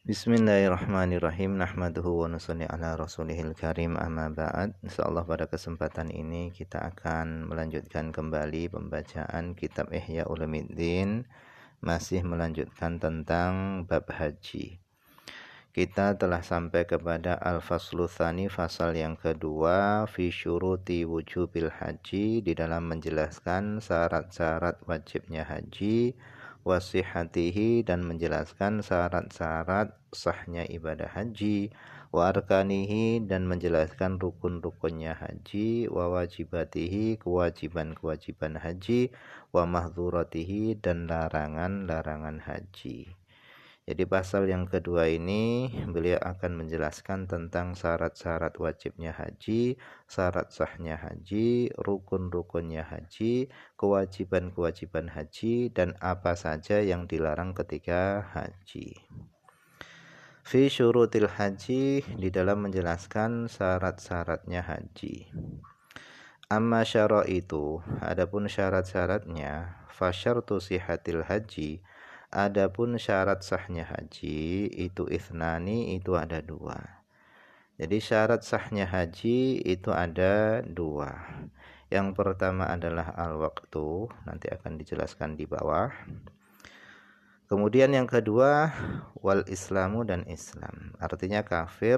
Bismillahirrahmanirrahim. Nahmaduhu wa nusalli ala rasulihil karim, amma ba'd. Insyaallah pada kesempatan ini kita akan melanjutkan kembali pembacaan kitab Ihya Ulumuddin, masih melanjutkan tentang bab haji. Kita telah sampai kepada al-faslu tsani, fasal yang kedua, fi syuruti wujubil haji, di dalam menjelaskan syarat-syarat wajibnya haji, wasihatihi, dan menjelaskan syarat-syarat sahnya ibadah haji, wa arkanihi, dan menjelaskan rukun-rukunnya haji, wa wajibatihi, kewajiban-kewajiban haji, wa mahdzuratihi, dan larangan-larangan haji. Jadi pasal yang kedua ini beliau akan menjelaskan tentang syarat-syarat wajibnya haji, syarat sahnya haji, rukun-rukunnya haji, kewajiban-kewajiban haji, dan apa saja yang dilarang ketika haji. Fi syurutil haji, di dalam menjelaskan syarat-syaratnya haji. Amma syaraitu, adapun syarat-syaratnya, fasyartu sihatil haji, adapun syarat sahnya haji itu ithnani, itu ada dua. Jadi syarat sahnya haji itu ada dua. Yang pertama adalah al-waqtu, nanti akan dijelaskan di bawah. Kemudian yang kedua wal islamu, dan Islam. Artinya kafir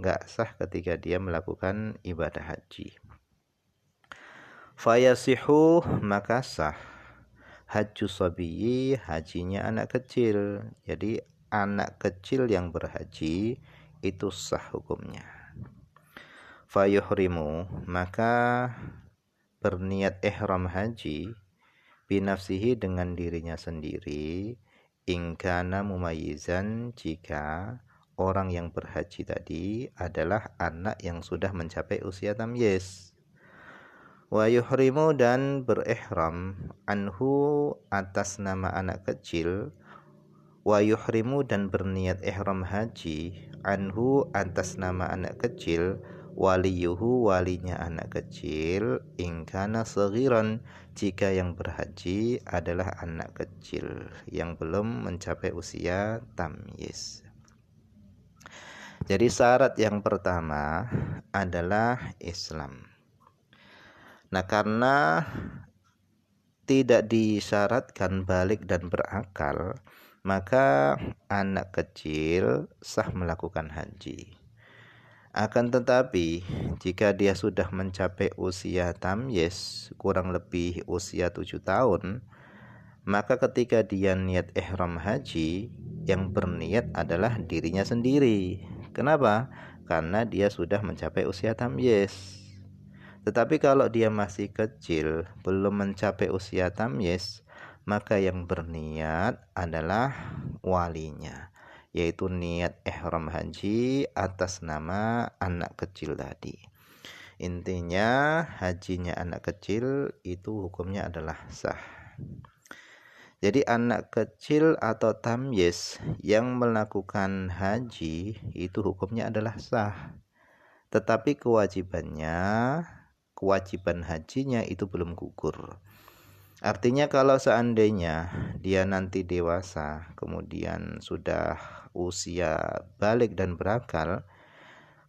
gak sah ketika dia melakukan ibadah haji. Fayasihu, maka sah hajju sabiyyi, hajinya anak kecil. Jadi anak kecil yang berhaji itu sah hukumnya. Fayuhrimu, maka berniat ihram haji, binafsihi, dengan dirinya sendiri, ingkana mumayyizan, jika orang yang berhaji tadi adalah anak yang sudah mencapai usia tamyiz. Wa yuhrimu, dan berihram, anhu, atas nama anak kecil. Wa yuhrimu, dan berniat ihram haji, anhu, atas nama anak kecil, waliyuhu, walinya anak kecil, ingkana saghiran, jika yang berhaji adalah anak kecil yang belum mencapai usia tamyiz. Jadi syarat yang pertama adalah Islam. Nah, karena tidak disyaratkan balik dan berakal, maka anak kecil sah melakukan haji. Akan tetapi jika dia sudah mencapai usia tamyiz, kurang lebih usia 7 tahun, maka ketika dia niat ihram haji, yang berniat adalah dirinya sendiri. Kenapa? Karena dia sudah mencapai usia tamyiz. Tetapi kalau dia masih kecil, belum mencapai usia tamyiz, maka yang berniat adalah walinya, yaitu niat ihram haji atas nama anak kecil tadi. Intinya hajinya anak kecil itu hukumnya adalah sah. Jadi anak kecil atau tamyiz yang melakukan haji itu hukumnya adalah sah. Tetapi kewajiban hajinya itu belum gugur. Artinya kalau seandainya dia nanti dewasa, kemudian sudah usia balik dan berakal,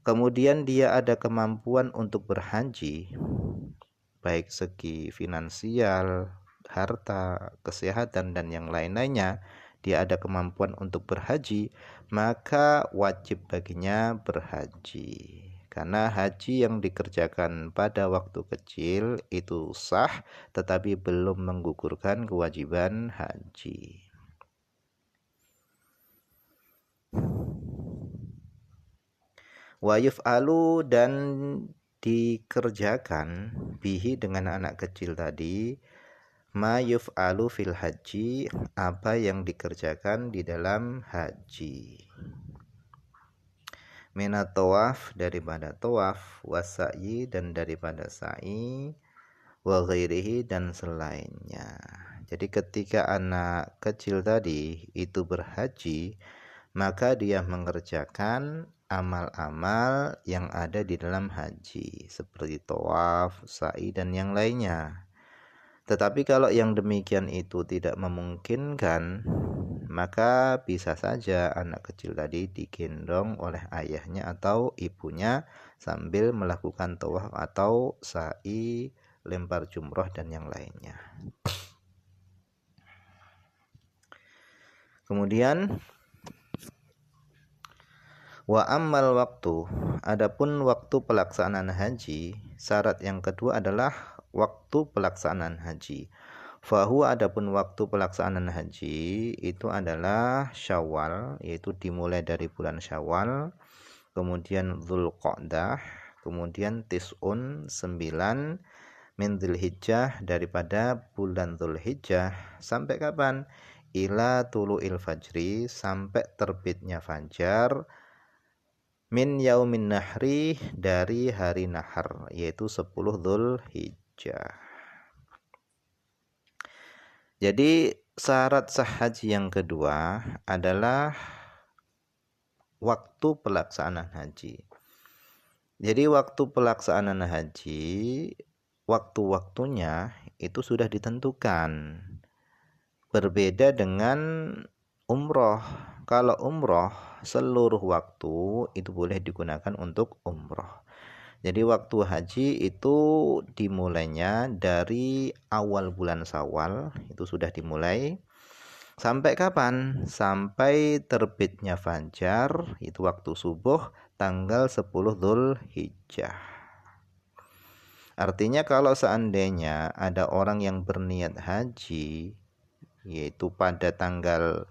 kemudian dia ada kemampuan untuk berhaji, baik segi finansial, harta, kesehatan, dan yang lain-lainnya, dia ada kemampuan untuk berhaji, maka wajib baginya berhaji. Karena haji yang dikerjakan pada waktu kecil itu sah, tetapi belum menggugurkan kewajiban haji. Wa yuf'alu, dan dikerjakan bihi, dengan anak kecil tadi, ma yuf'alu fil haji, apa yang dikerjakan di dalam haji. Minat tawaf, daripada tawaf, wasai, dan daripada sa'i, wa ghairihi, dan selainnya. Jadi ketika anak kecil tadi itu berhaji, maka dia mengerjakan amal-amal yang ada di dalam haji, seperti tawaf, sa'i, dan yang lainnya. Tetapi kalau yang demikian itu tidak memungkinkan, maka bisa saja anak kecil tadi digendong oleh ayahnya atau ibunya sambil melakukan tawaf atau sa'i, lempar jumroh dan yang lainnya. Kemudian wa ammal waktu, adapun waktu pelaksanaan haji, syarat yang kedua adalah waktu pelaksanaan haji. Fahu, adapun waktu pelaksanaan haji itu adalah Syawal, yaitu dimulai dari bulan Syawal, kemudian Dzulqa'dah, kemudian Tis'un 9 min Dzulhijjah, daripada bulan Dzulhijjah sampai kapan? Ila tulu'il fajri, sampai terbitnya fajar, min yaumin nahri, dari hari nahar, yaitu 10 Dzulhijjah. Jadi syarat sah haji yang kedua adalah waktu pelaksanaan haji. Jadi waktu pelaksanaan haji, waktu-waktunya itu sudah ditentukan. Berbeda dengan umroh. Kalau umroh, seluruh waktu itu boleh digunakan untuk umroh. Jadi waktu haji itu dimulainya dari awal bulan Syawal, itu sudah dimulai. Sampai kapan? Sampai terbitnya fajar, itu waktu subuh tanggal 10 Dzulhijjah. Artinya kalau seandainya ada orang yang berniat haji, yaitu pada tanggal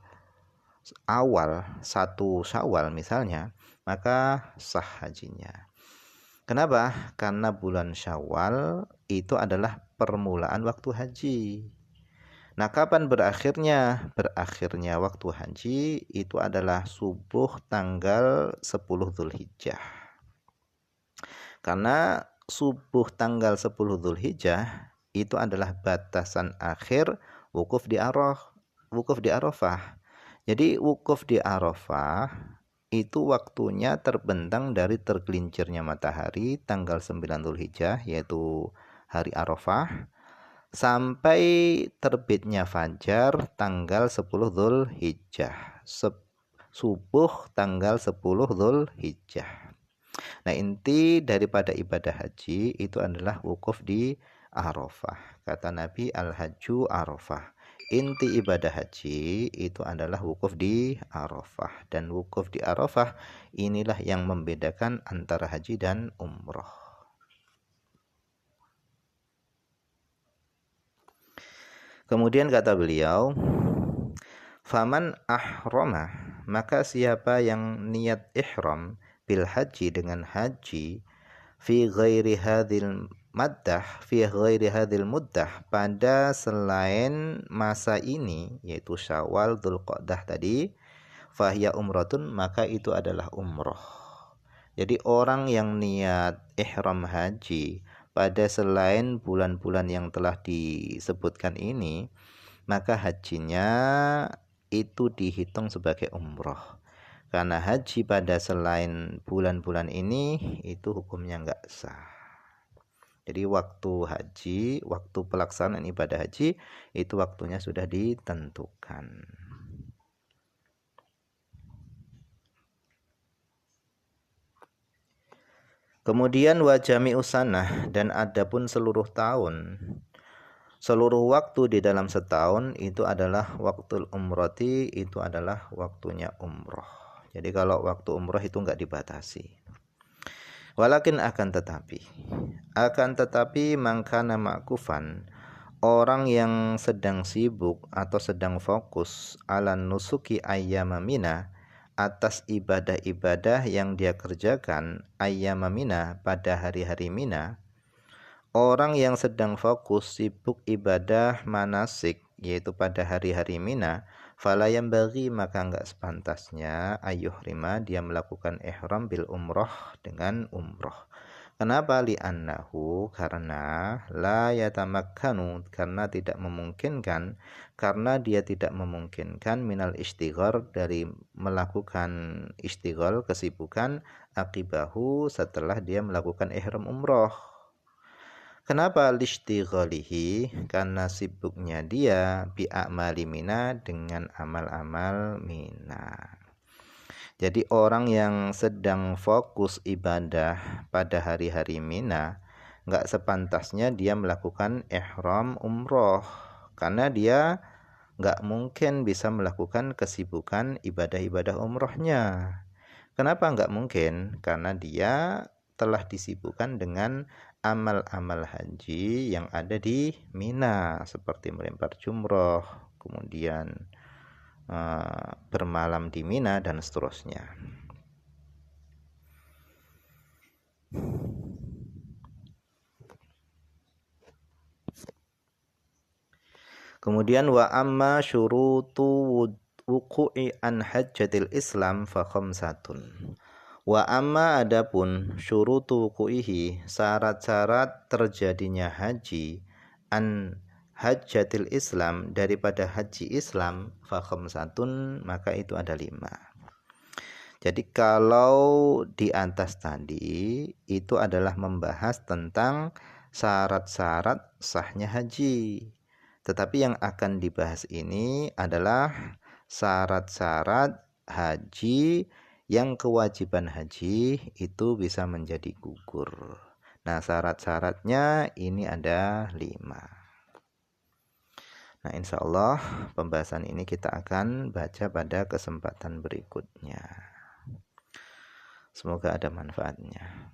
awal 1 Syawal misalnya, maka sah hajinya. Kenapa? Karena bulan Syawal itu adalah permulaan waktu haji. Nah, kapan berakhirnya? Berakhirnya waktu haji itu adalah subuh tanggal 10 Dzulhijjah. Karena subuh tanggal 10 Dzulhijjah itu adalah batasan akhir wukuf di Arafah. Jadi wukuf di Arafah itu waktunya terbentang dari tergelincirnya matahari tanggal 9 Dzulhijjah, yaitu hari Arafah, sampai terbitnya fajar tanggal 10 Dzulhijjah, subuh tanggal 10 Dzulhijjah. Nah, inti daripada ibadah haji itu adalah wukuf di Arafah. Kata Nabi, al-hajju Arafah. Inti ibadah haji itu adalah wukuf di Arafah, dan wukuf di Arafah inilah yang membedakan antara haji dan umroh. Kemudian kata beliau, faman ahrama, maka siapa yang niat ihram bil haji, dengan haji, fi ghairi hadhil muddah, pada selain masa ini, yaitu Syawal, Dzulqa'dah tadi, fahiya umratun, maka itu adalah umroh. Jadi orang yang niat ihram haji pada selain bulan-bulan yang telah disebutkan ini, maka hajinya itu dihitung sebagai umroh. Karena haji pada selain bulan-bulan ini itu hukumnya enggak sah. Jadi waktu haji, waktu pelaksanaan ibadah haji itu waktunya sudah ditentukan. Kemudian wa jami'us sanah, dan adapun seluruh tahun, seluruh waktu di dalam setahun itu adalah waktul umrati, itu adalah waktunya umroh. Jadi kalau waktu umroh itu enggak dibatasi. Walakin akan tetapi mangkana ma'kufan, orang yang sedang sibuk atau sedang fokus ala nusuki ayyama mina, atas ibadah-ibadah yang dia kerjakan ayyama mina, pada hari-hari Mina. Orang yang sedang fokus sibuk ibadah manasik, yaitu pada hari-hari Mina, fala yambaghi, maka enggak sepantasnya ayyuhrima, dia melakukan ihram bil umroh, dengan umroh. Kenapa? Li'annahu, karena la yatamakkanu, karena tidak memungkinkan, karena dia tidak memungkinkan minal istighar, dari melakukan istighal, kesibukan, akibahu, setelah dia melakukan ihram umroh. Kenapa lishtighalihi? Karena sibuknya dia bi'amali Mina dengan amal-amal Mina. Jadi orang yang sedang fokus ibadah pada hari-hari Mina, nggak sepantasnya dia melakukan ihram umroh, karena dia nggak mungkin bisa melakukan kesibukan ibadah-ibadah umrohnya. Kenapa nggak mungkin? Karena dia telah disibukkan dengan amal-amal haji yang ada di Mina, seperti melempar jumroh, kemudian bermalam di Mina, dan seterusnya. Kemudian wa amma syurutu wuqu'i an hajjatil Islam fa khamsatun. Wa amma adapun syurutu wuqu'ihi, syarat-syarat terjadinya haji, an hajjatil Islam, daripada haji Islam, fa khamsatun, maka itu ada 5. Jadi kalau di atas tadi itu adalah membahas tentang syarat-syarat sahnya haji. Tetapi yang akan dibahas ini adalah syarat-syarat haji yang kewajiban haji itu bisa menjadi gugur. Nah, syarat-syaratnya ini ada 5. Nah, insya Allah pembahasan ini kita akan baca pada kesempatan berikutnya. Semoga ada manfaatnya.